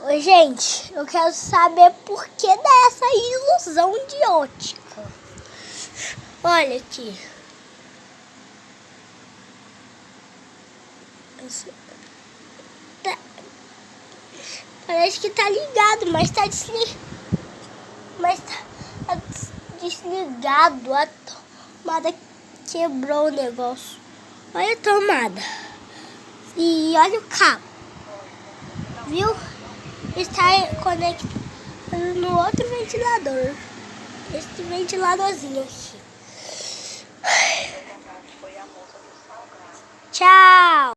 Oi, gente, eu quero saber por que dessa ilusão de ótica. Olha aqui. Parece que tá ligado, mas tá desligado. A tomada quebrou o negócio. Olha a tomada. E olha o cabo. Viu? Está conectado no outro ventilador. Esse ventiladorzinho aqui. Tchau!